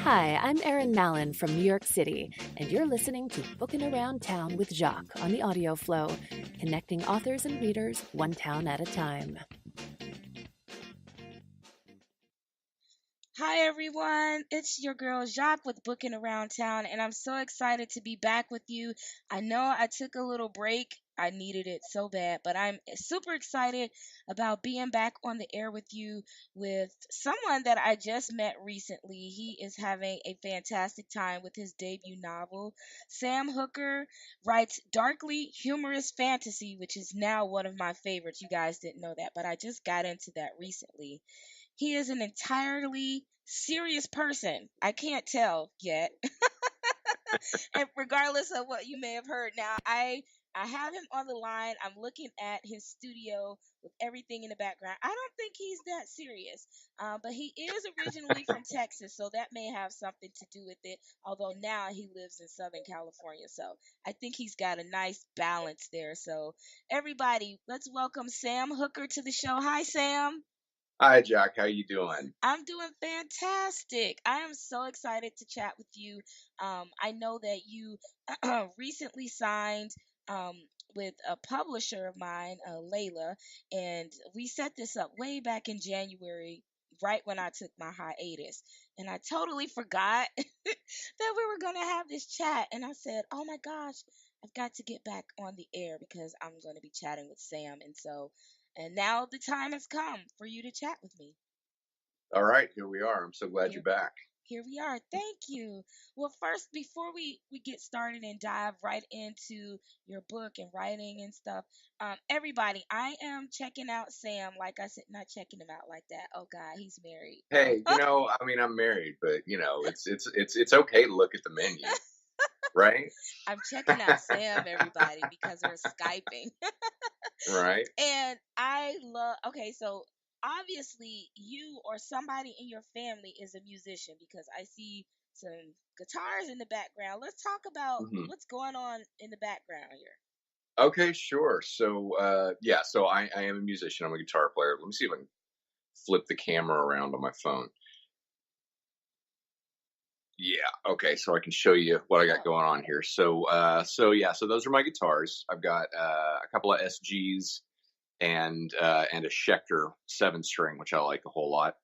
Hi, I'm Erin Mallon from New York City, and you're listening to Bookin Around Town with Jacques on the audio flow, connecting authors and readers one town at a time. Hi everyone, it's your girl Jacques with Bookin Around Town, and I'm so excited to be back with you. I know I took a little break. I needed it so bad, but I'm super excited about being back on the air with you with someone that I just met recently. He is having a fantastic time with his debut novel. Sam Hooker writes darkly humorous fantasy, which is now one of my favorites. You guys didn't know that, but I just got into that recently. He is an entirely serious person. I can't tell yet. And regardless of what you may have heard, now I have him on the line. I'm looking at his studio with everything in the background. I don't think he's that serious, but he is originally from Texas, so that may have something to do with it. Although now he lives in Southern California, so I think he's got a nice balance there. So everybody, let's welcome Sam Hooker to the show. Hi, Sam. Hi, Jack. How you doing? I'm doing fantastic. I am so excited to chat with you. I know that you recently signed um, with a publisher of mine, Layla, and we set this up way back in January, right when I took my hiatus. And I totally forgot that we were going to have this chat. And I said, oh my gosh, I've got to get back on the air because I'm going to be chatting with Sam. And now the time has come for you to chat with me. All right, here we are. I'm so glad Here, you're back. here we are. Thank you. Well, first, before we get started and dive right into your book and writing and stuff, everybody, I am checking out Sam. Like I said, not checking him out like that. Oh God, he's married. Hey, I'm married, but it's okay to look at the menu, right? I'm checking out Sam, everybody, because we're Skyping. Right. And I love, okay, so obviously you or somebody in your family is a musician because I see some guitars in the background. Let's talk about hmm what's going on in the background here. Okay, sure. So I am a musician. I'm a guitar player. Let me see if I can flip the camera around on my phone. Yeah. Okay. So I can show you what I got Oh, going on here. So those are my guitars. I've got a couple of SGs and a Schecter 7 string, which I like a whole lot.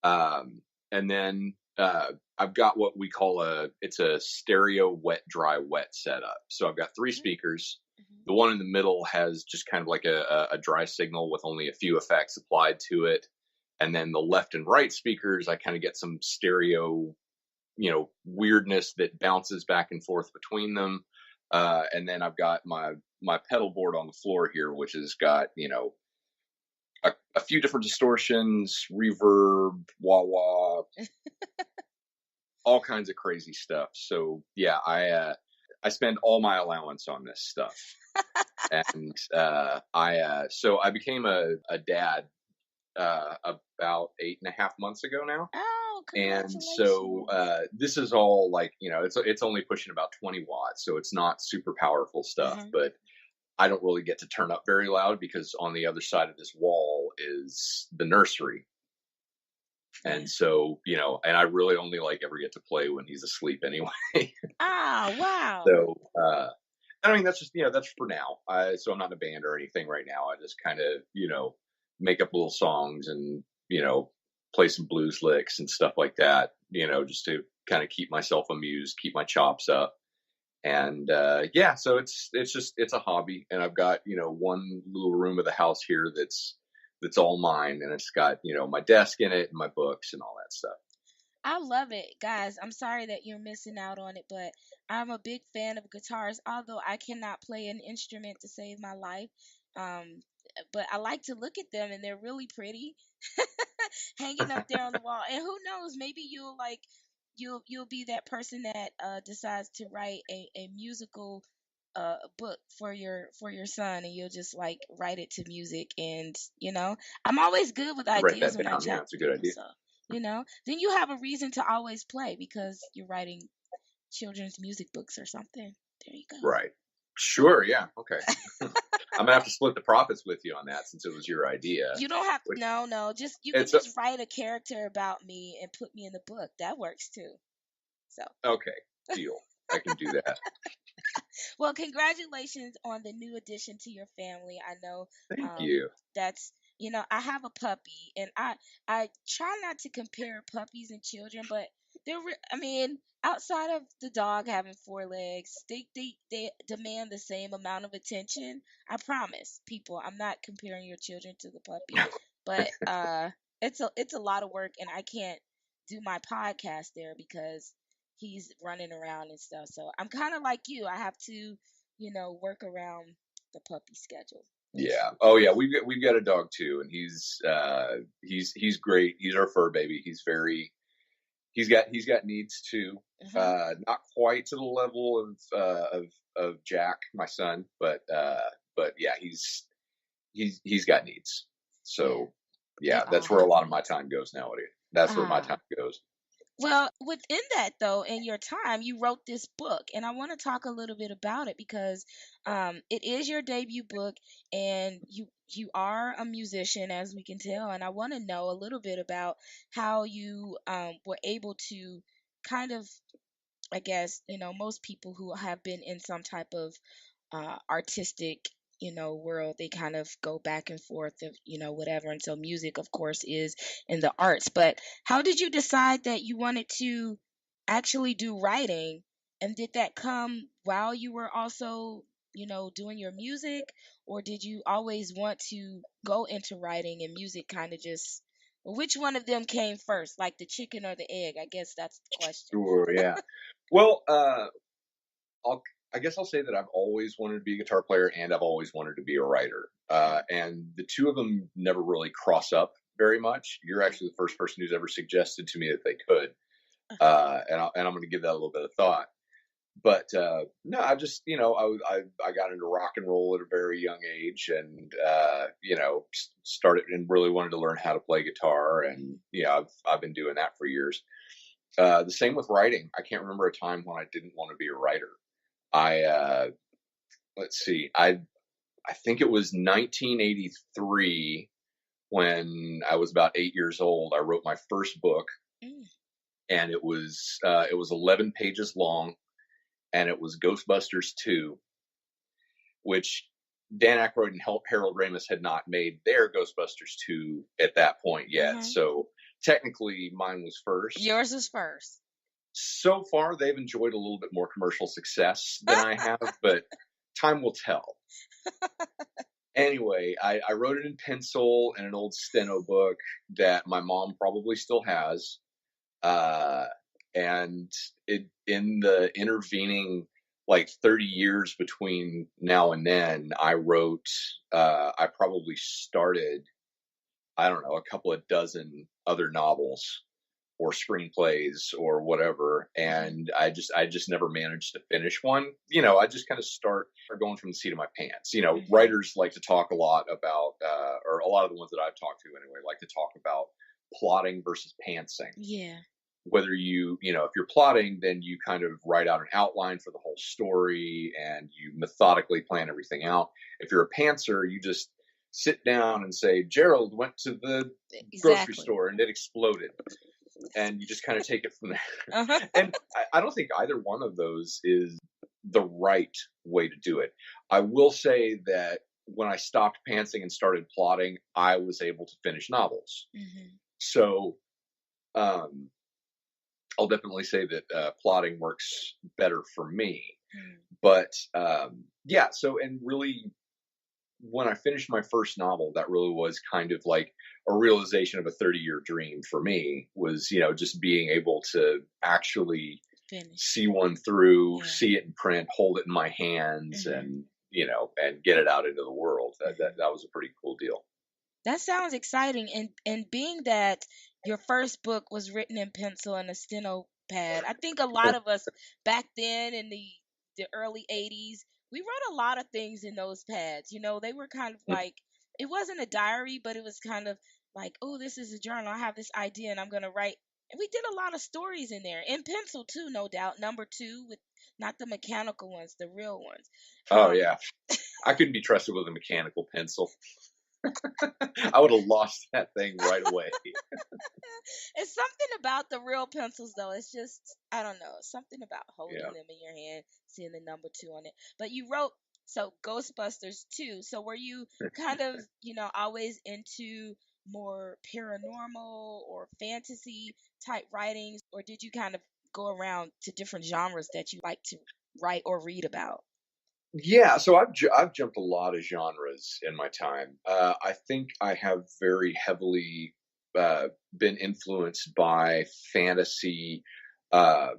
And then I've got what we call it's a stereo wet dry wet setup. So I've got 3 speakers. mm-hmm. The one in the middle has just kind of like a dry signal with only a few effects applied to it. And then the left and right speakers, I kind of get some stereo, weirdness that bounces back and forth between them. And then I've got my pedal board on the floor here, which has got, a few different distortions, reverb, wah wah, all kinds of crazy stuff. So yeah, I spend all my allowance on this stuff, and I became a dad about 8.5 months ago now. Oh, And congratulations. so this is all like, it's only pushing about 20 watts, so it's not super powerful stuff, Mm-hmm. but I don't really get to turn up very loud because on the other side of this wall is the nursery. And so, and I really only like ever get to play when he's asleep anyway. Ah, wow. So, I mean, that's just, that's for now. So I'm not in a band or anything right now. I just kind of, make up little songs and, play some blues licks and stuff like that, just to kind of keep myself amused, keep my chops up. And yeah, so it's a hobby, and I've got one little room of the house here that's all mine, and it's got my desk in it and my books and all that stuff. I love it, guys. I'm sorry that you're missing out on it, but I'm a big fan of guitars, although I cannot play an instrument to save my life. Um, but I like to look at them, and they're really pretty, hanging up there on the wall. And who knows, maybe you'll be that person that decides to write a musical book for your son, and you'll just like write it to music. And I'm always good with Write ideas that when I down. Yeah, chat it's a with good people. idea. So then you have a reason to always play because you're writing children's music books or something. There you go. Right. Sure. Yeah. Okay. I'm gonna have to split the profits with you on that since it was your idea. You don't have Which no. Just you can it's a, just write a character about me and put me in the book. That works too. So. Okay, deal. I can do that. Well, congratulations on the new addition to your family. I know Thank um, you. that's I have a puppy, and I try not to compare puppies and children, but I mean, outside of the dog having four legs, they demand the same amount of attention. I promise, people, I'm not comparing your children to the puppy, but it's a lot of work, and I can't do my podcast there because he's running around and stuff. So I'm kind of like you. I have to, work around the puppy schedule. Yeah. Oh yeah. We've got a dog too, and he's great. He's our fur baby. He's got needs too. Not quite to the level of Jack, my son, but yeah, he's got needs. So yeah, that's where a lot of my time goes nowadays. That's where my time goes. Well, within that though, in your time, you wrote this book, and I want to talk a little bit about it because it is your debut book, and you are a musician, as we can tell, and I want to know a little bit about how you were able to kind of, I guess, most people who have been in some type of artistic world, they kind of go back and forth of whatever. And so music, of course, is in the arts. But how did you decide that you wanted to actually do writing, and did that come while you were also doing your music, or did you always want to go into writing and music kind of just, which one of them came first, like the chicken or the egg? I guess that's the question. Sure. Yeah. Well, I guess I'll say that I've always wanted to be a guitar player, and I've always wanted to be a writer. And the two of them never really cross up very much. You're actually the first person who's ever suggested to me that they could, and I'm going to give that a little bit of thought. But no, I just I got into rock and roll at a very young age, and started and really wanted to learn how to play guitar, and I've been doing that for years. The same with writing. I can't remember a time when I didn't want to be a writer. Let's see, I think it was 1983 when I was about 8 years old. I wrote my first book, and it was 11 pages long, and it was Ghostbusters 2, which Dan Aykroyd and Harold Ramis had not made their Ghostbusters 2 at that point yet. So technically mine was first. Yours was first. So far, they've enjoyed a little bit more commercial success than I have, but time will tell. Anyway, I wrote it in pencil in an old steno book that my mom probably still has. And in the intervening, like 30 years between now and then, I probably started, I don't know, a couple of dozen other novels or screenplays or whatever, and I just never managed to finish one. I just kind of start going from the seat of my pants. Writers like to talk a lot about, or a lot of the ones that I've talked to anyway, like to talk about plotting versus pantsing. Yeah. Whether if you're plotting, then you kind of write out an outline for the whole story and you methodically plan everything out. If you're a pantser, you just sit down and say, Gerald went to the grocery store and it exploded. And you just kind of take it from there. And I don't think either one of those is the right way to do it. I will say that when I stopped pantsing and started plotting, I was able to finish novels. So I'll definitely say that plotting works better for me. But yeah, so, and really, when I finished my first novel, that really was kind of like a realization of a 30-year dream for me, was, just being able to actually see one through, see it in print, hold it in my hands, and, and get it out into the world. That was a pretty cool deal. That sounds exciting. And being that your first book was written in pencil and a steno pad, I think a lot of us back then in the early 80s, we wrote a lot of things in those pads. They were kind of like, it wasn't a diary, but it was kind of like, oh, this is a journal. I have this idea and I'm going to write. And we did a lot of stories in there, in pencil too, no doubt. Number 2, with not the mechanical ones, the real ones. Oh, yeah. I couldn't be trusted with a mechanical pencil. I would have lost that thing right away. It's something about the real pencils though. It's just, I don't know, something about holding Yeah. them in your hand, seeing the number 2 on it. But you wrote so Ghostbusters 2. So were you kind of, always into more paranormal or fantasy type writings, or did you kind of go around to different genres that you like to write or read about? Yeah, so I've jumped a lot of genres in my time. I think I have very heavily been influenced by fantasy uh,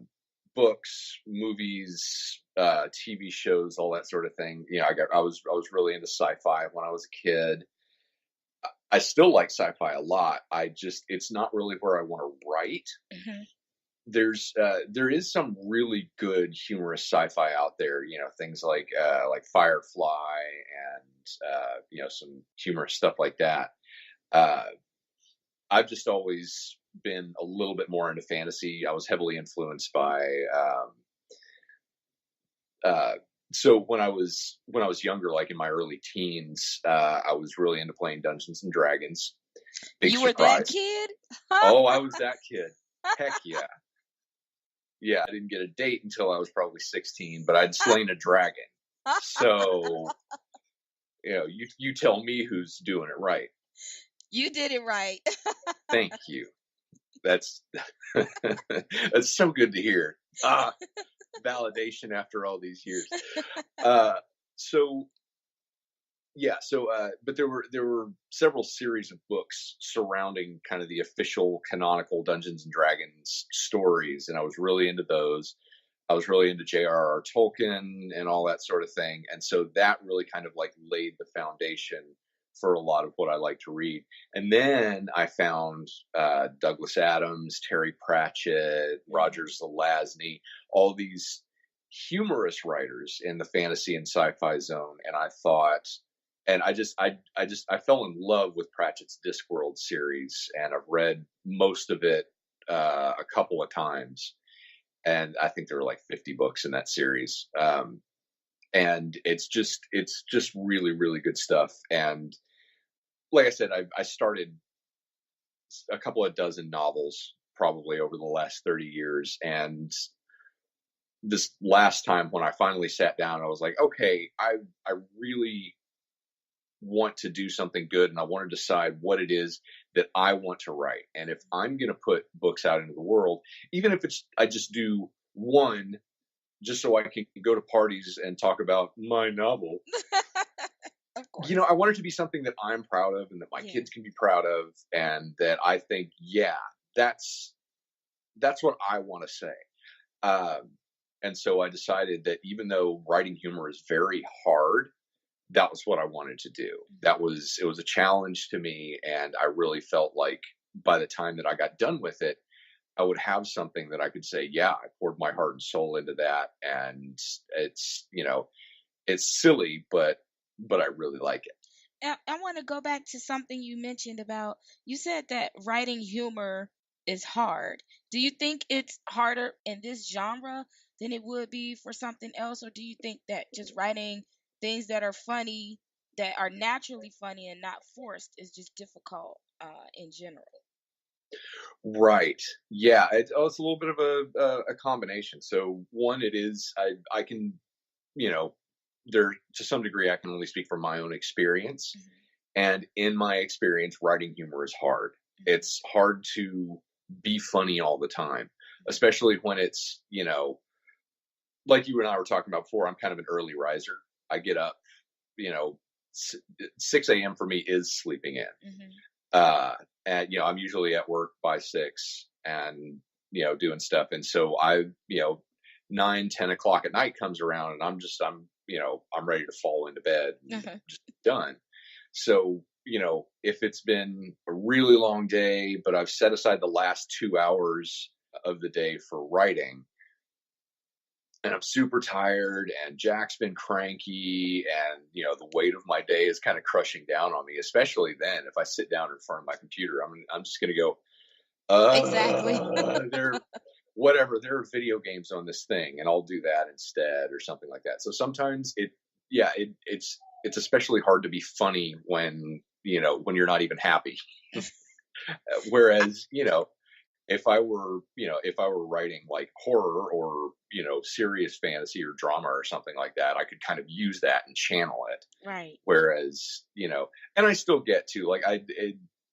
books, movies, TV shows, all that sort of thing. I was really into sci-fi when I was a kid. I still like sci-fi a lot. It's not really where I want to write. Hmm. There is some really good humorous sci-fi out there. Things like Firefly and some humorous stuff like that. Uh, I've just always been a little bit more into fantasy. I was heavily influenced by. Uh, so when I was younger, like in my early teens, I was really into playing Dungeons and Dragons. Big You were that surprise! kid? Oh, I was that kid. Heck yeah. Yeah, I didn't get a date until I was probably 16, but I'd slain a dragon. So, you tell me who's doing it right. You did it right. Thank you. That's that's so good to hear. Validation after all these years. Uh, so but there were several series of books surrounding kind of the official canonical Dungeons and Dragons stories, and I was really into those. I was really into J.R.R. Tolkien and all that sort of thing, and so that really kind of like laid the foundation for a lot of what I like to read. And then I found Douglas Adams, Terry Pratchett, Roger Zelazny, all these humorous writers in the fantasy and sci-fi zone, and I thought and I fell in love with Pratchett's Discworld series, and I've read most of it a couple of times, and I think there were like 50 books in that series, and it's just really really good stuff. And like I said, I started a couple of dozen novels probably over the last 30 years, and this last time when I finally sat down, I was like, okay, I really want to do something good, and I want to decide what it is that I want to write. And if I'm going to put books out into the world, even if I just do one just so I can go to parties and talk about my novel, Of course. I want it to be something that I'm proud of and that my Yeah. kids can be proud of, and that I think, yeah, that's what I want to say. And so I decided that even though writing humor is very hard, that was what I wanted to do. It was a challenge to me, and I really felt like by the time that I got done with it, I would have something that I could say, yeah, I poured my heart and soul into that, and it's silly, but I really like it. I want to go back to something you mentioned about, you said that writing humor is hard. Do you think it's harder in this genre than it would be for something else? Or do you think that just writing things that are funny, that are naturally funny and not forced, is just difficult in general? Right. Yeah. It's a little bit of a combination. So one, it is I can you know there to some degree I can only speak from my own experience, Hmm. and in my experience, writing humor is hard. It's hard to be funny all the time, especially when it's like you and I were talking about before. I'm kind of an early riser. I get up, you know, 6 a.m. for me is sleeping in. Hmm. Uh, and I'm usually at work by 6 and doing stuff. And so 9, 10 o'clock at night comes around, and I'm ready to fall into bed and Hmm. just done. So if it's been a really long day, but I've set aside the last 2 hours of the day for writing, and I'm super tired, and Jack's been cranky, and the weight of my day is kind of crushing down on me. Especially then, if I sit down in front of my computer, I'm just gonna go, Exactly. there, whatever. There are video games on this thing, and I'll do that instead, or something like that. So sometimes it's especially hard to be funny when when you're not even happy. Whereas if I were writing like horror or, serious fantasy or drama or something like that, I could kind of use that and channel it. Right. Whereas, and I still get to like,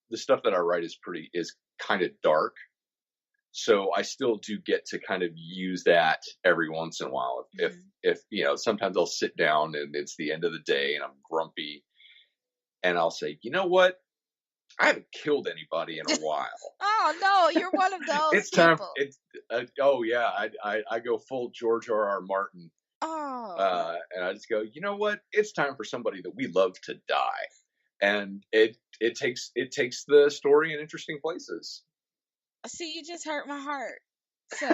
the stuff that I write is kind of dark. So I still do get to kind of use that every once in a while. If sometimes I'll sit down and it's the end of the day and I'm grumpy and I'll say, you know what? I haven't killed anybody in a while. Oh no, you're one of those It's time. people. It's oh yeah, I go full George R.R. Martin, Oh. and I just go, you know what? It's time for somebody that we love to die, and it takes the story in interesting places. See, you just hurt my heart. So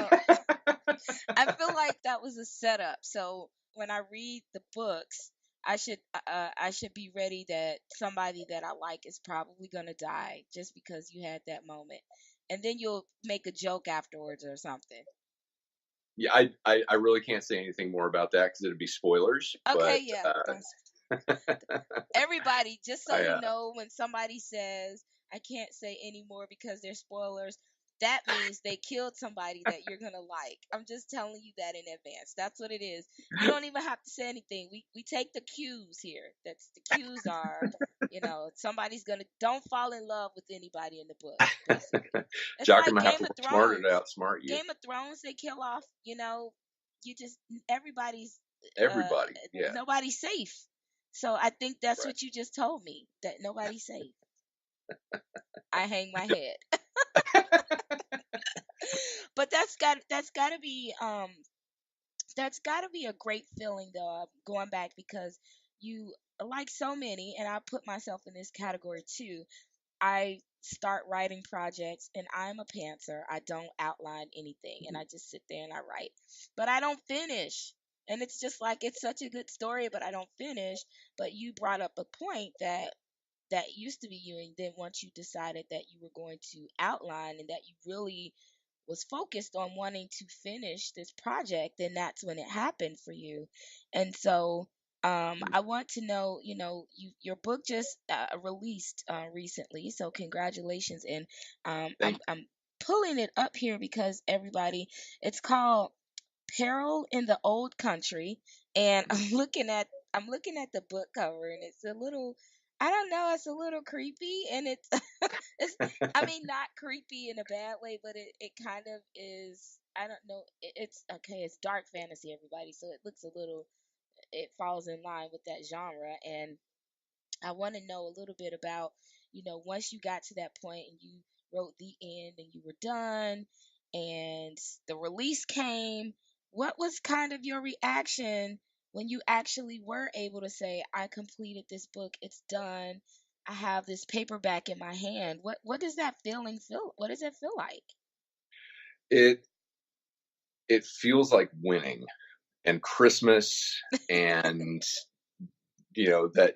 I feel like that was a setup. So when I read the books, I should be ready that somebody that I like is probably gonna die just because you had that moment, and then you'll make a joke afterwards or something. Yeah, I really can't say anything more about that because it'd be spoilers. Okay, But yeah. Everybody, just so you I, know, when somebody says I can't say anymore because they're spoilers, that means they killed somebody that you're gonna like. I'm just telling you that in advance. That's what it is. You don't even have to say anything. We take the cues here. That's the cues are, somebody's gonna don't fall in love with anybody in the book, basically. It's Jock, I'm like gonna have Game to of smart it Thrones. out, smart you. Game of Thrones, they kill off, you just everybody's Everybody, yeah, nobody's safe. So I think that's right. what you just told me, that nobody's safe. I hang my head. But that's gotta be a great feeling though, going back, because you, like so many, and I put myself in this category too. I start writing projects and I'm a pantser. I don't outline anything and I just sit there and I write. But I don't finish. And it's just like it's such a good story, but I don't finish. But you brought up a point that used to be you, and then once you decided that you were going to outline and that you really was focused on wanting to finish this project, then that's when it happened for you. And so I want to know, your book just released recently, so congratulations. And Thank I'm pulling it up here because everybody, it's called Peril in the Old Country, and I'm looking at the book cover, and it's a little, I don't know, it's a little creepy, and it's it's, I mean, not creepy in a bad way, but it kind of is. I don't know. It's okay. It's dark fantasy, everybody, so it looks a little. It falls in line with that genre, and I want to know a little bit about, once you got to that point and you wrote the end and you were done and the release came, what was kind of your reaction when you actually were able to say, I completed this book, it's done, I have this paperback in my hand? What does that feeling feel? What does it feel like? it. It feels like winning and Christmas and that.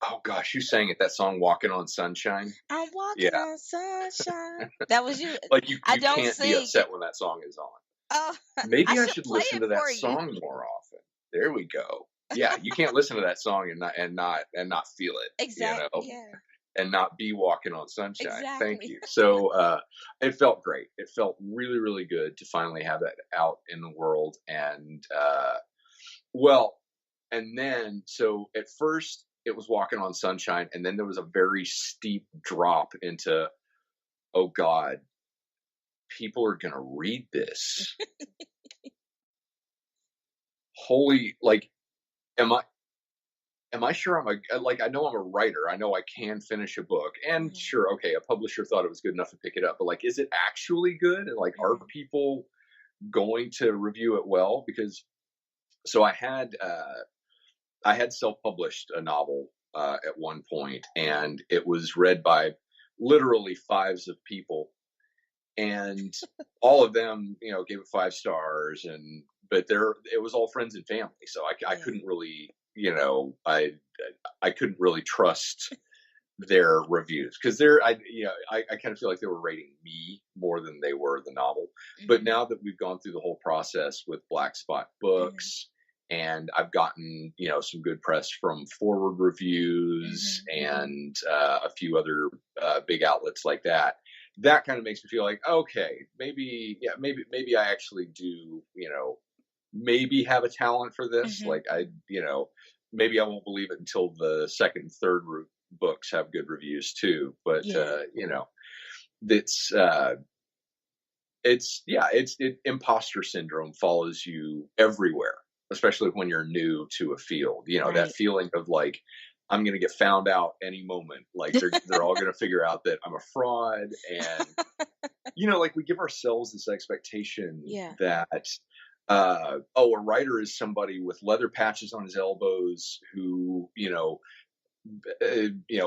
Oh gosh, you sang it, that song "Walking on Sunshine." I'm walking Yeah, on sunshine. That was you. like you I you don't can't be sing. upset when that song is on. Oh, I Maybe I should should play listen it to that for you. song more often. There we go. Yeah, you can't listen to that song and not feel it, Exactly. Yeah. and not be walking on sunshine. Thank Exactly. you. So it felt great. It felt really, really good to finally have that out in the world. And well, and then so at first it was walking on sunshine, and then there was a very steep drop into, oh God, people are gonna read this. Holy, like, am I sure I'm I know I'm a writer. I know I can finish a book. And Mhm. sure, okay, a publisher thought it was good enough to pick it up, but like, is it actually good? And like, are Mhm. people going to review it well? Because so I had self-published a novel at one point, and it was read by literally fives of people, and all of them, gave it 5 stars, and but it was all friends and family, so I Yeah. couldn't really, I couldn't really trust their reviews because I kind of feel like they were rating me more than they were the novel. But Mhm. now that we've gone through the whole process with Black Spot Mhm. Books, and I've gotten some good press from Forward Reviews Mhm. and a few other big outlets like that, that kind of makes me feel like, okay, maybe I actually do, maybe have a talent for this. Hmm. Like maybe I won't believe it until the second and third books have good reviews too. But Yeah. it's imposter syndrome follows you everywhere, especially when you're new to a field. That Right. feeling of like, I'm going to get found out any moment. Like they're all going to figure out that I'm a fraud. And, like we give ourselves this expectation Yeah. that, a writer is somebody with leather patches on his elbows who,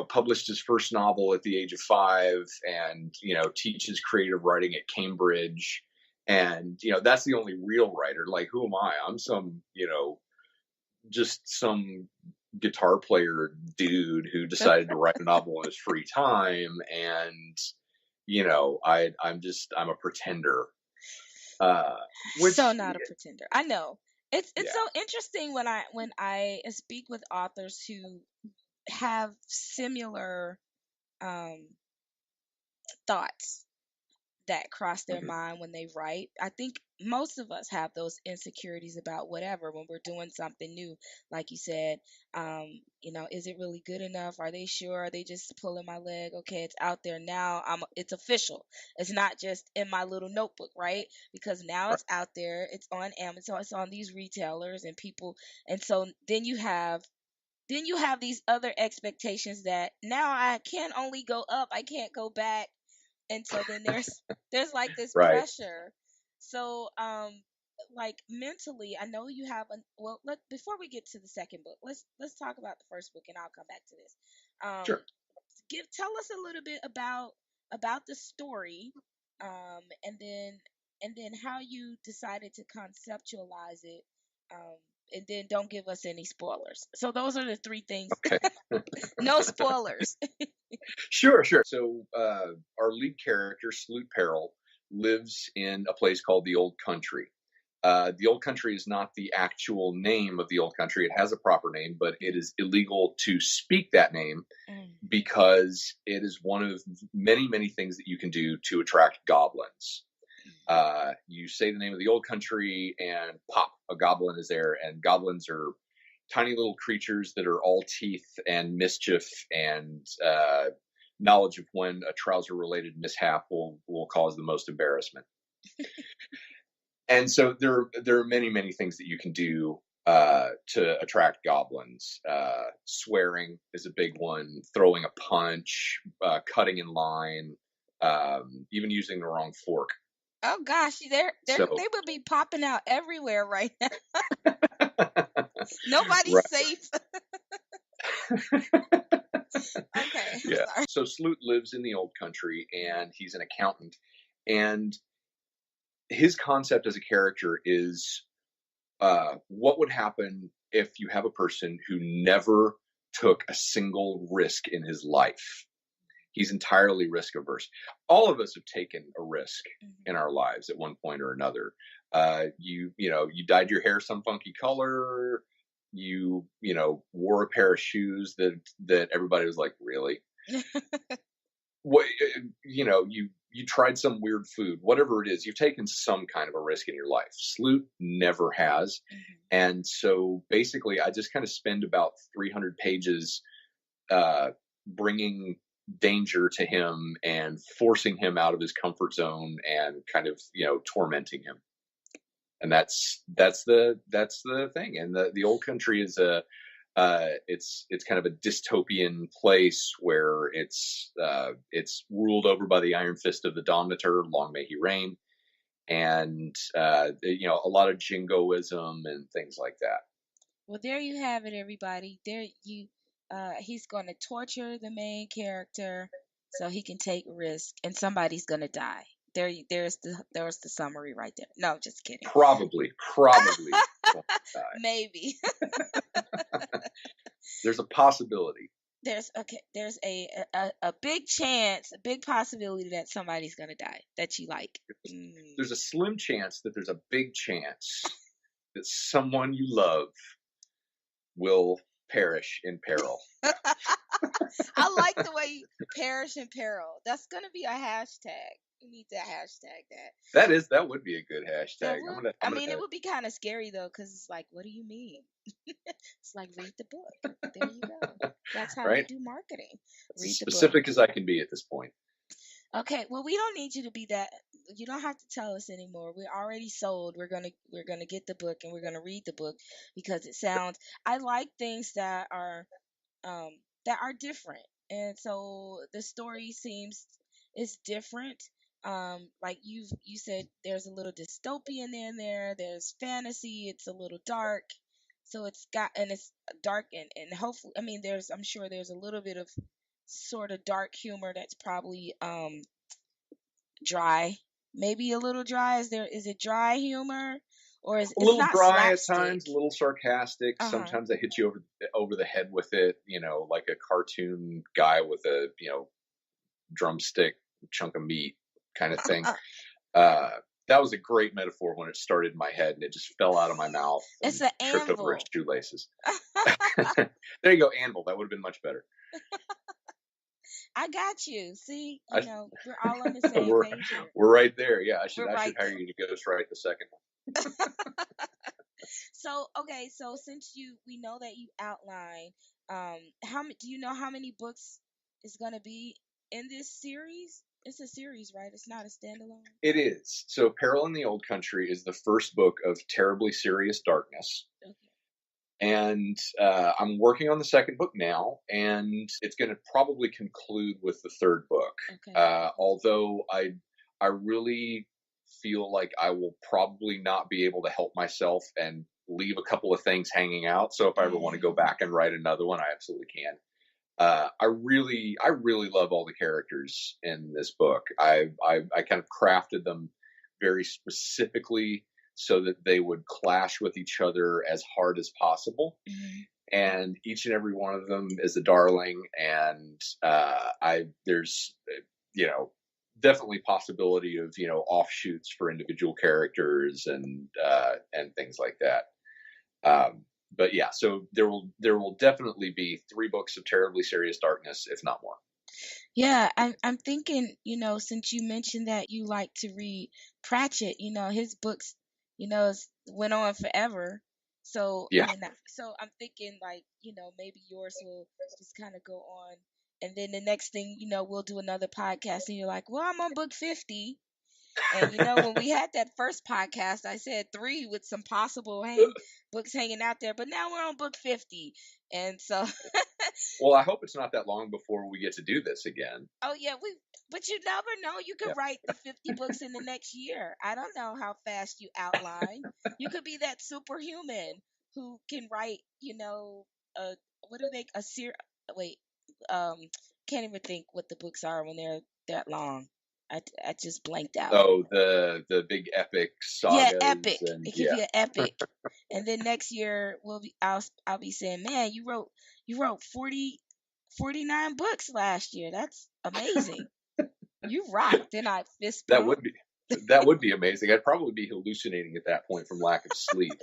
published his first novel at the age of 5 and, teaches creative writing at Cambridge. And, that's the only real writer. Like, who am I? I'm some, just some guitar player dude who decided to write a novel in his free time. And, I'm a pretender. So Which, not a pretender. I know. It's yeah. so interesting when I speak with authors who have similar um thoughts that cross their Mhm. mind when they write. I think most of us have those insecurities about whatever when we're doing something new. Like you said, is it really good enough? Are they sure? Are they just pulling my leg? Okay, it's out there now. It's official. It's not just in my little notebook, right? Because now Right. it's out there. It's on Amazon. It's on these retailers and people. And so then you have these other expectations that now I can only go up. I can't go back, and so then there's like this Right. pressure. So like mentally, I know you have before we get to the second book, let's talk about the first book and I'll come back to this. um Sure. Tell us a little bit about the story, and then how you decided to conceptualize it, um and then don't give us any spoilers. So those are the three things. Okay. No spoilers. Sure, sure. So our lead character, Sloot Peril, lives in a place called the Old Country. The Old Country is not the actual name of the Old Country. It has a proper name, but it is illegal to speak that name Mm. because it is one of many, many things that you can do to attract goblins. You say the name of the Old Country, and pop, a goblin is there. And goblins are tiny little creatures that are all teeth and mischief and knowledge of when a trouser related mishap will cause the most embarrassment. And so there are many, many things that you can do to attract goblins. Swearing is a big one, throwing a punch, cutting in line, even using the wrong fork. Oh gosh, So, they would be popping out everywhere right now. Nobody's right. safe. Okay, I'm Yeah. sorry. So Sloot lives in the Old Country and he's an accountant. And his concept as a character is what would happen if you have a person who never took a single risk in his life. He's entirely risk averse. All of us have taken a risk in our lives at one point or another. You dyed your hair some funky color. You wore a pair of shoes that everybody was like, really? What you tried some weird food, whatever it is, you've taken some kind of a risk in your life. Sloot never has. And so basically I just kind of spend about 300 pages bringing danger to him and forcing him out of his comfort zone and kind of tormenting him. And that's the thing. And the Old Country is it's kind of a dystopian place where it's ruled over by the iron fist of the Dominator, long may he reign, and a lot of jingoism and things like that. Well, there you have it, everybody. He's going to torture the main character so he can take risk, and somebody's going to die. There's the summary right there. No, just kidding. Probably. Maybe. There's a possibility. There's a big chance, a big possibility that somebody's going to die that you like. There's a slim chance that there's a big chance that someone you love will perish in peril. I like the way Perish and Peril. That's gonna be a hashtag. We need to hashtag that. That would be a good hashtag. That would. I'm I gonna mean, it would be kind of scary though, because it's like, what do you mean? It's like read the book. There you go. That's how we right? do marketing. As Read the book. specific as I can be at this point. Okay. Well, we don't need you to be that. You don't have to tell us anymore. We're already sold. We're gonna get the book and we're gonna read the book because it sounds. I like things um that are different, and so the story seems is different. Like you said, there's a little dystopian in there. There's fantasy. It's a little dark. So it's dark and hopefully, I mean, I'm sure there's a little bit of sort of dark humor that's probably dry, maybe a little dry. Is it dry humor, or A it's little not dry at slapstick? times, a little sarcastic. Uh-huh. Sometimes I hit you over the head with it, like a cartoon guy with a drumstick chunk of meat kind of thing. That was a great metaphor when it started in my head and it just fell out of my mouth and It's an tripped over its anvil. shoelaces. There you go, anvil. That would have been much better. I got you. See, I, we're all on the same page here. we're right there. Yeah, I should We're right hire there. you to ghostwrite the second one. So, okay, so since we know that you outline, do you know how many books is gonna be in this series? It's a series, right? It's not a standalone. It is. So, Peril in the Old Country is the first book of Terribly Serious Darkness. Okay. And I'm working on the second book now, and it's going to probably conclude with the third book. Okay. Although I really feel like I will probably not be able to help myself and leave a couple of things hanging out. So if I ever want to go back and write another one, I absolutely can. I really love all the characters in this book. I kind of crafted them very specifically so that they would clash with each other as hard as possible. Mm-hmm. And each and every one of them is a darling. And there's definitely possibility of offshoots for individual characters and things like that. But yeah, so there will definitely be 3 books of Terribly Serious Darkness, if not more. Yeah, I'm thinking, since you mentioned that you like to read Pratchett, his books, went on forever. So Yeah. I mean, so I'm thinking like, maybe yours will just kind of go on, and then the next thing, we'll do another podcast, and you're like, well, I'm on book 50. And when we had that first podcast, I said 3 with some possible books hanging out there, but now we're on book 50, and so. Well, I hope it's not that long before we get to do this again. Oh yeah, but you never know. You could write the 50 books in the next year. I don't know how fast you outline. You could be that superhuman who can write, what do they a ser wait, can't even think what the books are when they're that long. I just blanked out. Oh, the big epic sagas. Yeah, epic. And, It could be an epic. And then next year I'll be saying, man, you wrote 49 books last year. That's amazing. You rock. Then I fist bump. That would be amazing. I'd probably be hallucinating at that point from lack of sleep.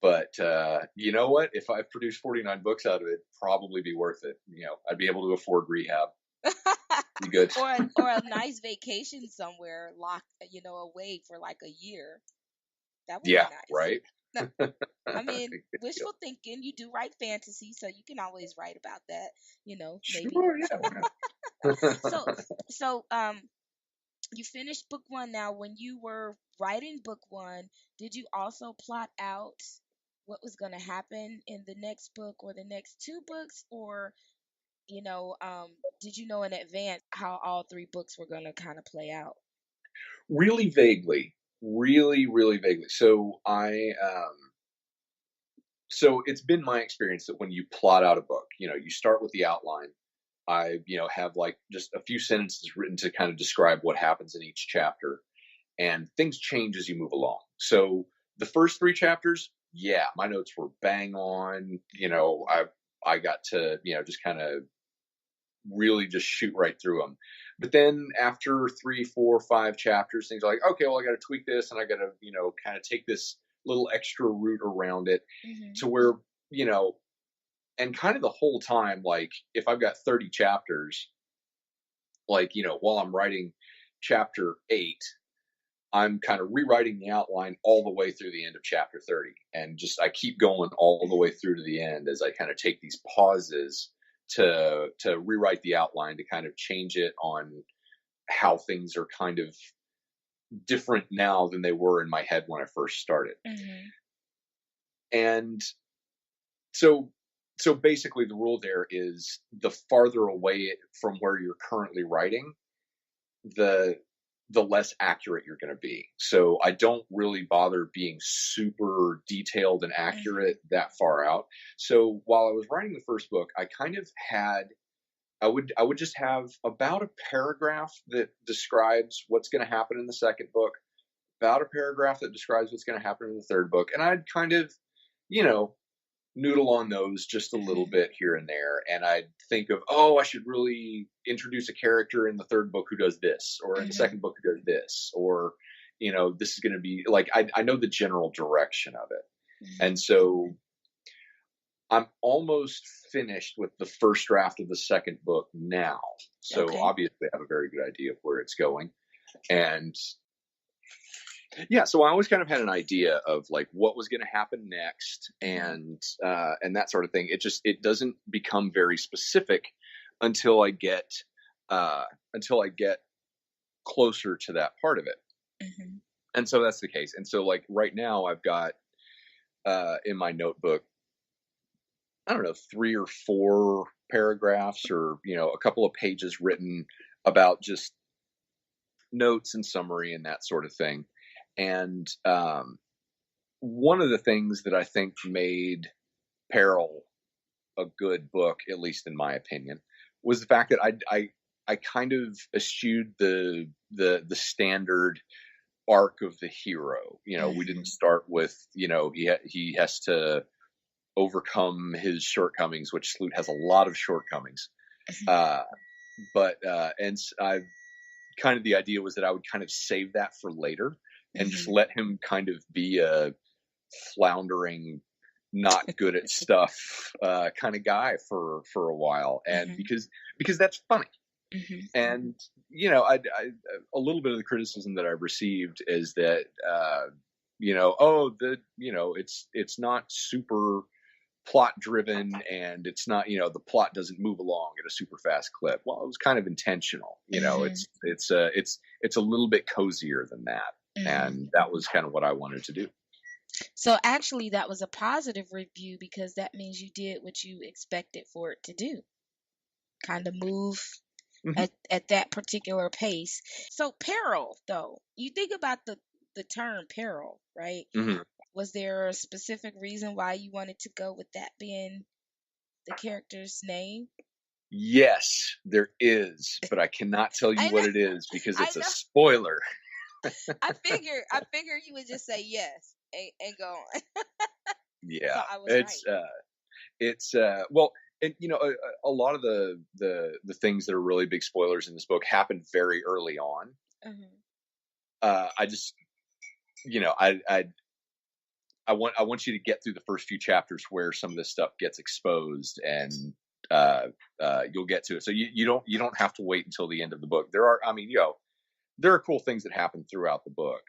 But you know what? If I produced 49 books out of it, probably be worth it. I'd be able to afford rehab. Be good. or a nice vacation somewhere locked, away for like a year. That would be nice. Right. I mean, wishful thinking. You do write fantasy, so you can always write about that. Maybe. Sure, yeah. So you finished book 1 now. When you were writing book 1, did you also plot out what was going to happen in the next book or the next 2 books, or did you know in advance how all 3 books were going to kind of play out? Really vaguely. Really, really vaguely. So so it's been my experience that when you plot out a book, you start with the outline. I, have like just a few sentences written to kind of describe what happens in each chapter, and things change as you move along. So the first 3 chapters, my notes were bang on. I got to, just kind of really just shoot right through them. But then after 3, 4, 5 chapters, things are like, okay, well, I got to tweak this, and I got to, kind of take this little extra route around it, to where, and kind of the whole time, like if I've got 30 chapters, like, while I'm writing chapter 8, I'm kind of rewriting the outline all the way through the end of chapter 30. And just, I keep going all the way through to the end as I kind of take these pauses to rewrite the outline, to kind of change it on how things are kind of different now than they were in my head when I first started. Mm-hmm. And so basically the rule there is the farther away from where you're currently writing, the less accurate you're going to be. So I don't really bother being super detailed and accurate that far out. So while I was writing the first book, I kind of had, I would just have about a paragraph that describes what's going to happen in the second book, about a paragraph that describes what's going to happen in the third book. And I'd kind of, noodle on those just a little bit here and there. And I'd think of, I should really introduce a character in the third book who does this, or in the second book who does this, or, this is going to be like, I know the general direction of it. And so I'm almost finished with the first draft of the second book now. So obviously I have a very good idea of where it's going. And yeah, so I always kind of had an idea of like what was going to happen next, and that sort of thing. It doesn't become very specific until I get closer to that part of it. And so that's the case. And so like right now I've got in my notebook, I don't know, 3 or 4 paragraphs, or a couple of pages written about just notes and summary and that sort of thing. And one of the things that I think made Peril a good book, at least in my opinion, was the fact that I kind of eschewed the standard arc of the hero. We didn't start with he has to overcome his shortcomings, which Sloot has a lot of shortcomings. But I've kind of, the idea was that I would kind of save that for later. And just let him kind of be a floundering, not good at stuff kind of guy for a while, and because that's funny. And I a little bit of the criticism that I've received is that it's not super plot driven, and it's not, the plot doesn't move along at a super fast clip. Well, it was kind of intentional. It's a little bit cozier than that. And that was kind of what I wanted to do. So actually that was a positive review, because that means you did what you expected for it to do. Kind of move at that particular pace. So Peril, though, you think about the term peril, right? Was there a specific reason why you wanted to go with that being the character's name? Yes, there is, but I cannot tell you what it is because it's a spoiler. I figure you would just say yes and go on. Yeah, so I was it's well, and a lot of the things that are really big spoilers in this book happened very early on. I just I want you to get through the first few chapters where some of this stuff gets exposed, and you'll get to it. So you don't have to wait until the end of the book. There are cool things that happen throughout the book,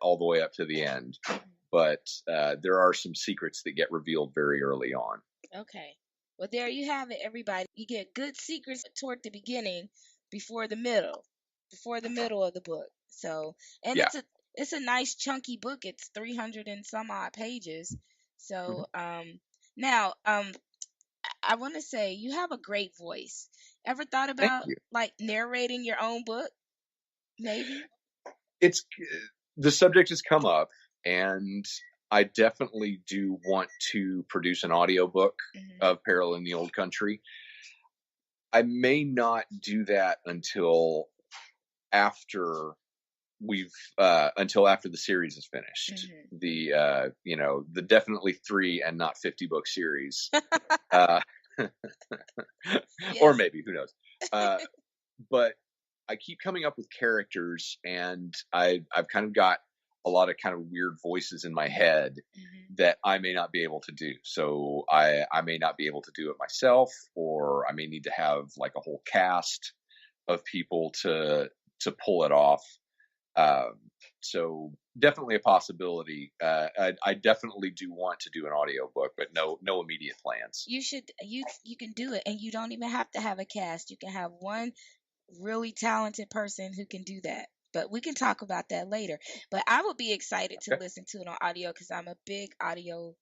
all the way up to the end. But there are some secrets that get revealed very early on. Okay. Well, there you have it, everybody. You get good secrets toward the beginning, before the middle of the book. So, and it's a nice chunky book. It's 300 and some odd pages. So, now, I want to say you have a great voice. Ever thought about like narrating your own book? Maybe. It's the subject has come up, and I definitely do want to produce an audiobook of Peril in the Old Country. I may not do that until after the series is finished. The definitely 3 and not 50 book series. Or maybe, who knows. But I keep coming up with characters, and I've kind of got a lot of kind of weird voices in my head Mm-hmm. that I may not be able to do. So I may not be able to do it myself, or I may need to have like a whole cast of people to pull it off. Um, so definitely a possibility. I definitely do want to do an audiobook, but no immediate plans. You should you can do it, and you don't even have to have a cast. You can have one really talented person who can do that. But we can talk about that later. But I would be excited to Okay. listen to it on audio because I'm a big audio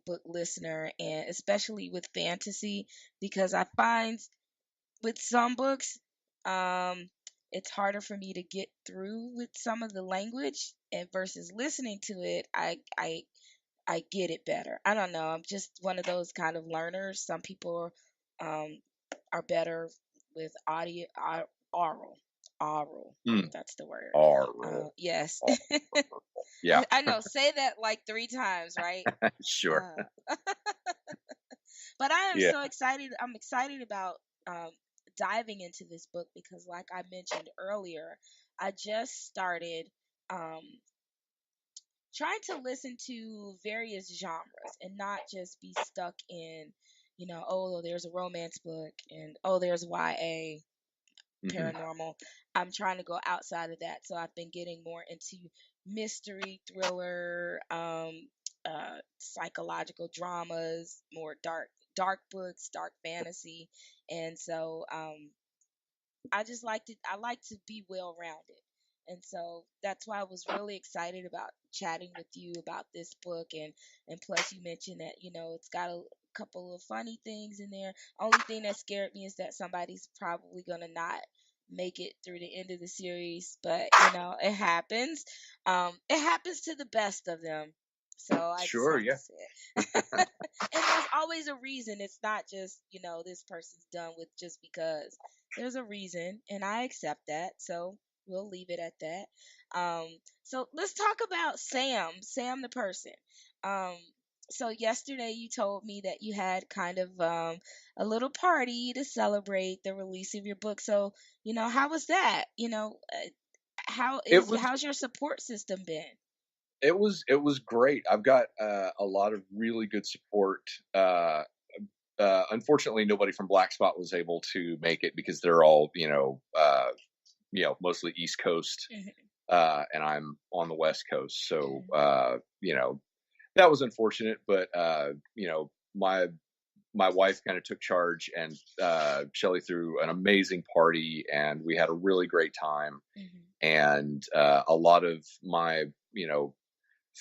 book listener, and especially with fantasy, because I find with some books, it's harder for me to get through with some of the language, and versus listening to it, I get it better. I don't know. I'm just one of those kind of learners. Some people um, are better with oral. Oral. Mm, That's the word. oral. Yes. Oral. Yeah, I know. Say that like 3 times, right? sure. Uh, but I am Yeah. so excited. I'm excited about um, diving into this book because, like I mentioned earlier, I just started um, trying to listen to various genres and not just be stuck in, oh, there's a romance book and oh, there's YA Hmm. paranormal. I'm trying to go outside of that. So I've been getting more into mystery, thriller, psychological dramas, more dark books, dark fantasy. And so I like to be well rounded. And so that's why I was really excited about chatting with you about this book, and plus you mentioned that, it's got a couple of funny things in there. Only thing that scared me is that somebody's probably gonna not make it through the end of the series, but it happens. It happens to the best of them. So I just Sure. have to Yeah. say it. And there's always a reason. It's not just, this person's done with just because. There's a reason, and I accept that. So we'll leave it at that. Um, so let's talk about Sam the person. Um, so yesterday you told me that you had kind of a little party to celebrate the release of your book. So how was that? It was How's your support system been? it was great. I've got a lot of really good support. Unfortunately, nobody from Black Spot was able to make it because they're all mostly East Coast, Hmm. and I'm on the West Coast. So that was unfortunate. But my wife kind of took charge, and Shelly threw an amazing party, and we had a really great time. Hmm. And a lot of my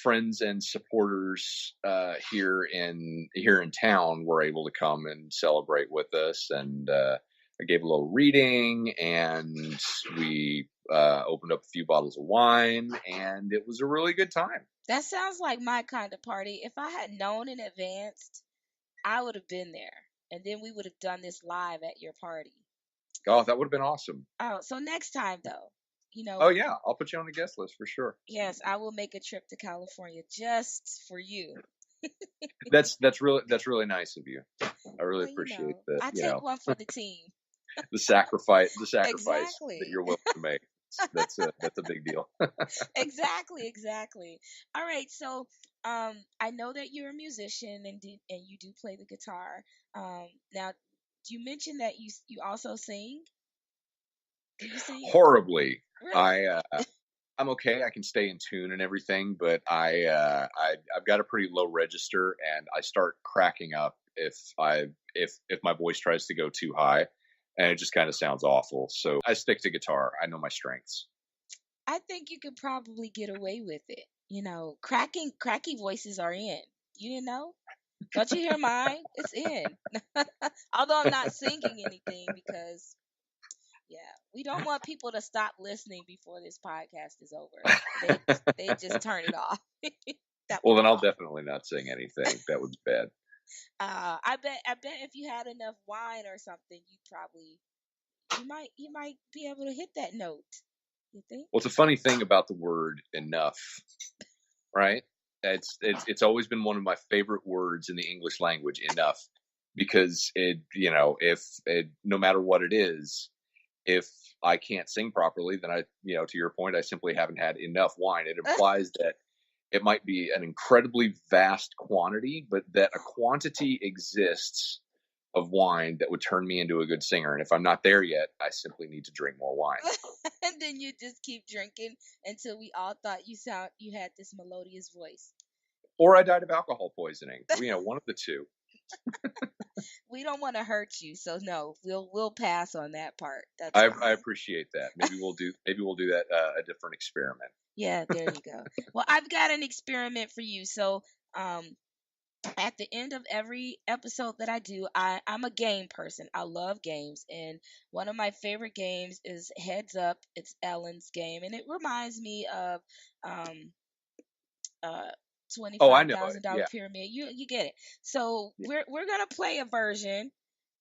friends and supporters here in town were able to come and celebrate with us, and I gave a little reading, and we opened up a few bottles of wine, and it was a really good time. That sounds like my kind of party. If I had known in advance, I would have been there, and then we would have done this live at your party. Oh, that would have been awesome. Oh, so next time though, Oh yeah, I'll put you on the guest list for sure. yes, I will make a trip to California just for you. That's really nice of you. I really Well, appreciate that. I take one for the team. The sacrifice that Exactly. you're willing to make. That's a big deal. Exactly. All right, so I know that you're a musician and you do play the guitar. Now, you mentioned that you also sing. Do you sing? Horribly. Really? I'm okay. I can stay in tune and everything, but I've got a pretty low register, and I start cracking up if my voice tries to go too high, and it just kind of sounds awful. So I stick to guitar. I know my strengths. I think you could probably get away with it. Cracky voices are in. You didn't know? Don't you hear mine? It's in. Although I'm not singing anything because yeah, we don't want people to stop listening before this podcast is over. They just turn it off. That would Well, then be I'll awful. definitely not sing anything. That would be bad. I bet if you had enough wine or something, you might be able to hit that note. You think? Well, it's a funny thing about the word enough, right? It's always been one of my favorite words in the English language, enough, because if no matter what it is, if I can't sing properly, then to your point, I simply haven't had enough wine. It implies that it might be an incredibly vast quantity, but that a quantity exists of wine that would turn me into a good singer. And if I'm not there yet, I simply need to drink more wine. And then you just keep drinking until we all thought you had this melodious voice. Or I died of alcohol poisoning. One of the two. We don't want to hurt you, so no, we'll pass on that part. That's I fine. appreciate that. Maybe we'll do that a different experiment. Yeah, there you go. Well, I've got an experiment for you. So, at the end of every episode that I do, I'm a game person. I love games, and one of my favorite games is Heads Up. It's Ellen's game, and it reminds me of uh Oh, I know it. $25,000 Yeah. pyramid. You get it. So Yeah. we're gonna play a version.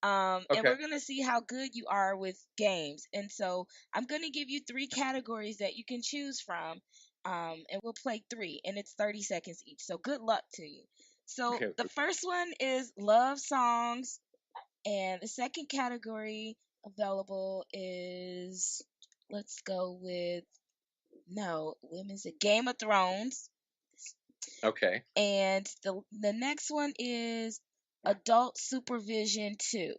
And Okay. we're gonna see how good you are with games. And so I'm gonna give you 3 categories that you can choose from. And we'll play 3, and it's 30 seconds each. So good luck to you. So Okay. the first one is love songs, and the second category available is, let's go with, no, women's, a Game of Thrones. Okay. And the next one is adult supervision 2.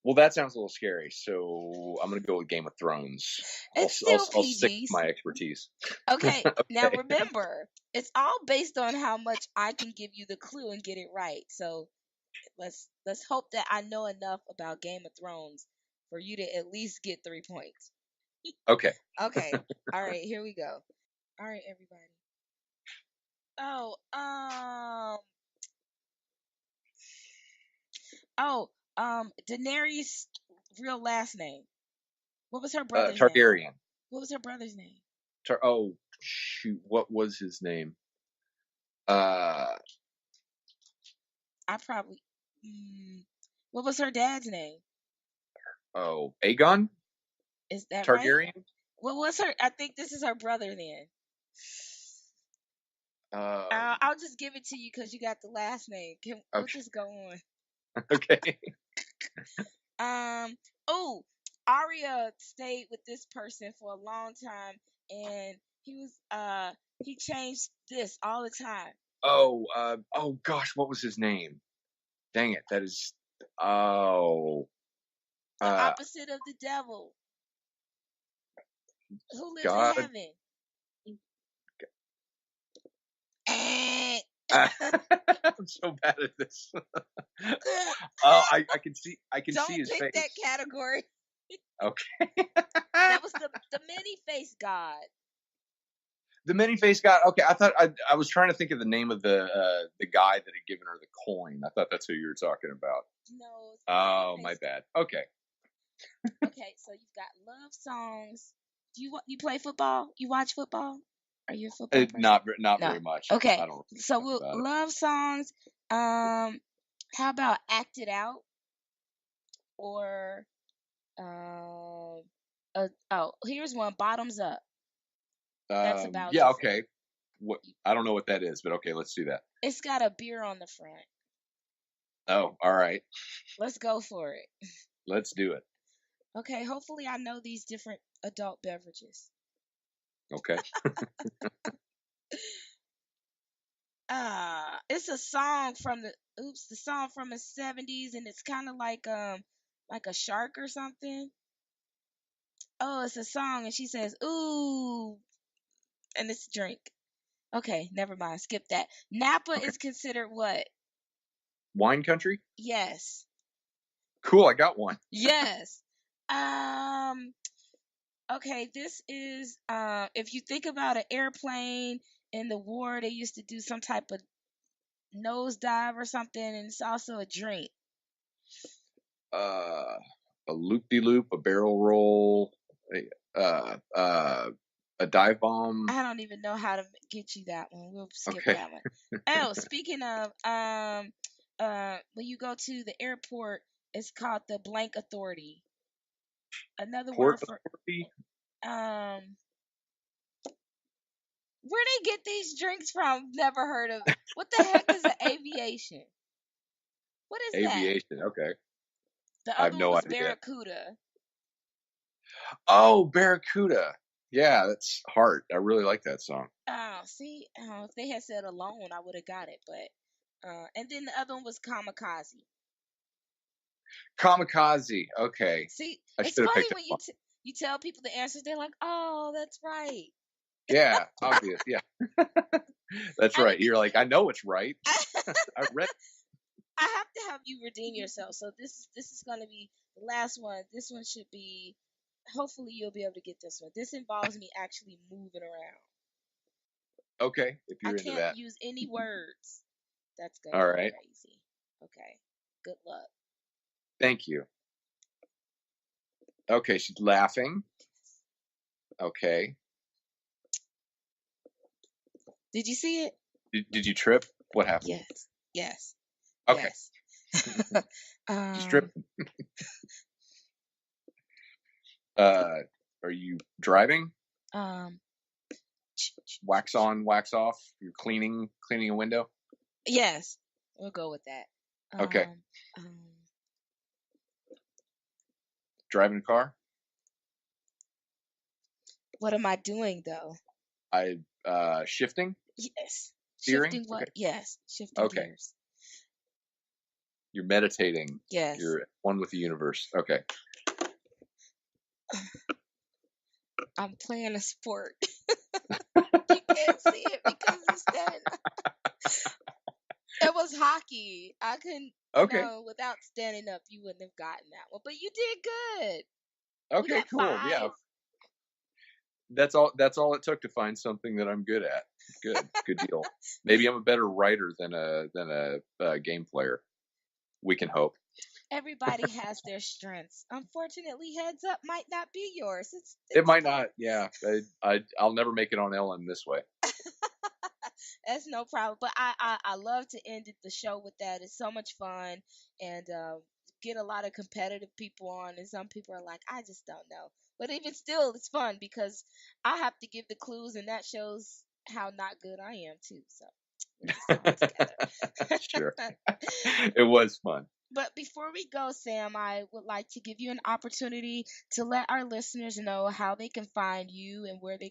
Well, that sounds a little scary, so I'm gonna go with Game of Thrones. It's still I'll stick PG. with my expertise. Okay, now Okay. remember, it's all based on how much I can give you the clue and get it right. So let's hope that I know enough about Game of Thrones for you to at least get 3 points. Okay. Okay. All right, here we go. All right, everybody. Oh, Daenerys' real last name. What was her brother's name? Targaryen. What was her brother's name? Oh shoot, what was his name? I probably. What was her dad's name? Oh, Aegon Is that right? Targaryen. What was her? I think this is her brother then. I'll just give it to you because you got the last name. We'll just go on. Okay. Oh, Arya stayed with this person for a long time, and he changed this all the time. Oh, oh gosh, what was his name? Dang it, that is. Oh. The opposite of the devil. Who lives God. in heaven? I'm so bad at this. Oh, I can see Don't see his pick face. that category. Okay. That was the many-faced god. The many-faced god. Okay, I thought I was trying to think of the name of the guy that had given her the coin. I thought that's who you were talking about. No. Oh, my bad. Okay. Okay, so you've got love songs. Do you play football? You watch football? Are you a football person? Not No. very much. Okay. I don't So we'll love songs. How about Act It Out? Or here's one, Bottoms Up. That's about yeah, your okay. What, I don't know what that is, but okay, let's do that. It's got a beer on the front. Oh, all right. Let's go for it. Let's do it. Okay, hopefully I know these different adult beverages. Okay. It's a song from the song from the 70s, and it's kind of like a shark or something. Oh, it's a song, and she says, "Ooh," and it's a drink. Okay, never mind. Skip that. Napa is considered what? Wine country? Yes. Cool, I got one. Yes. Okay, this is if you think about an airplane in the war, they used to do some type of nosedive or something, and it's also a drink. A loop-de-loop, a barrel roll, a dive bomb. I don't even know how to get you that one. We'll skip that one. Oh, speaking of when you go to the airport, it's called the blank authority. Another Port word for authority? Where they get these drinks from? Never heard of it. What the heck is an aviation? What is aviation? that? Okay. The I have other one no was idea. Barracuda. Oh, Barracuda. Yeah, that's Heart. I really like that song. Oh, see, if they had said Alone, I would have got it. But and then the other one was Kamikaze. Kamikaze. Okay. See, I it's should have funny picked that when one. you tell people the answers, they're like, "Oh, that's right." Yeah, obvious. Yeah. That's I right. didn't. You're like, I know it's right. I read. I have to have you redeem yourself. So this is gonna be the last one. This one should be. Hopefully, you'll be able to get this one. This involves me actually moving around. Okay, if I you're into can't that. use any words. That's gonna All be right. crazy. Okay. Good luck. Thank you. Okay, she's laughing. Okay. Did you see it? Did you trip? What happened? Yes. Yes. Okay. Yes. She's tripping. Are you driving? um. Wax on, wax off. You're cleaning a window. Yes. We'll go with that. Okay. Um, Driving a car. what am I doing though? Shifting, Yes. steering. Shifting what? Okay. Yes. Shifting Okay. gears. You're meditating. Yes. You're one with the universe. Okay. I'm playing a sport. You can't see it because it's standing. It was hockey. I couldn't, Okay. without standing up, you wouldn't have gotten that one. But you did good. You Okay. got Cool. Yeah. 5. That's all. That's all it took to find something that I'm good at. Good. Good deal. Maybe I'm a better writer than a game player. We can hope. Everybody has their strengths. Unfortunately, heads up might not be yours. It It's might fun. not. Yeah. I'll never make it on Ellen this way. That's no problem. But I love to end the show with that. It's so much fun, and get a lot of competitive people on. And some people are like, I just don't know. But even still, it's fun because I have to give the clues, and that shows how not good I am too. So we're just in it together. Sure. It was fun. But before we go, Sam, I would like to give you an opportunity to let our listeners know how they can find you and where they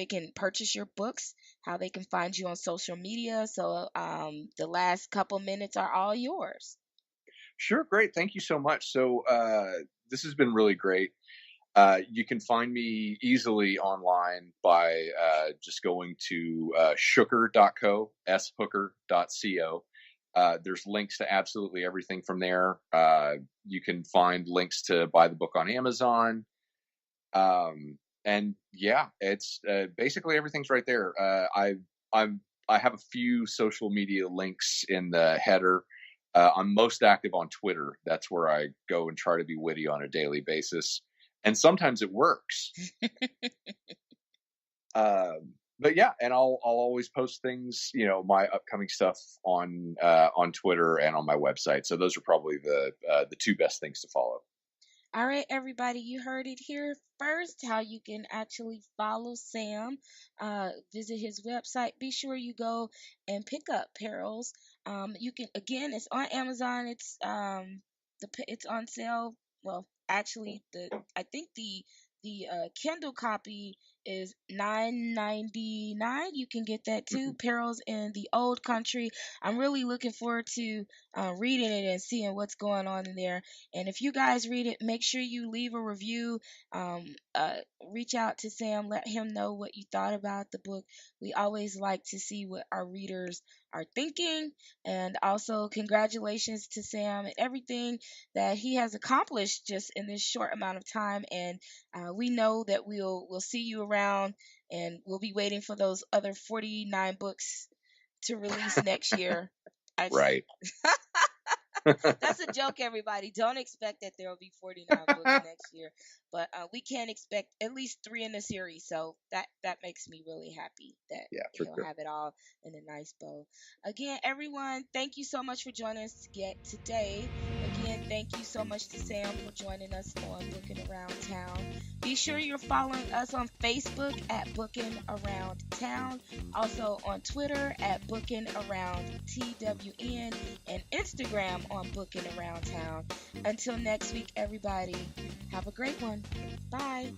can purchase your books, how they can find you on social media. So the last couple minutes are all yours. Sure. Great. Thank you so much. So this has been really great. You can find me easily online by just going to shooker.co, shooker.co. There's links to absolutely everything from there. You can find links to buy the book on Amazon. And yeah, it's basically everything's right there. I have a few social media links in the header. I'm most active on Twitter. That's where I go and try to be witty on a daily basis, and sometimes it works. But yeah, and I'll always post things, my upcoming stuff on Twitter and on my website. So those are probably the two best things to follow. All right, everybody, you heard it here first how you can actually follow Sam, visit his website. Be sure you go and pick up Perils. You can, again, it's on Amazon. It's on sale. Well, actually, I think the Kindle copy is $9.99. You can get that too. Perils in the Old Country. I'm really looking forward to reading it and seeing what's going on in there. And if you guys read it, make sure you leave a review. Um, Reach out to Sam, let him know what you thought about the book. We always like to see what our readers are thinking. And also, congratulations to Sam and everything that he has accomplished just in this short amount of time. And we know that we'll see you around, and we'll be waiting for those other 49 books to release next year. Right. That's a joke, everybody. Don't expect that there will be 49 books next year, but we can expect at least 3 in the series. So that makes me really happy that he'll have it all in a nice bow. Again, everyone, thank you so much for joining us today. Again, again, thank you so much to Sam for joining us on Bookin Around Town. Be sure you're following us on Facebook at Bookin Around Town, also on Twitter at Bookin Around TWN, and Instagram on Bookin Around Town. Until next week, everybody, have a great one. Bye.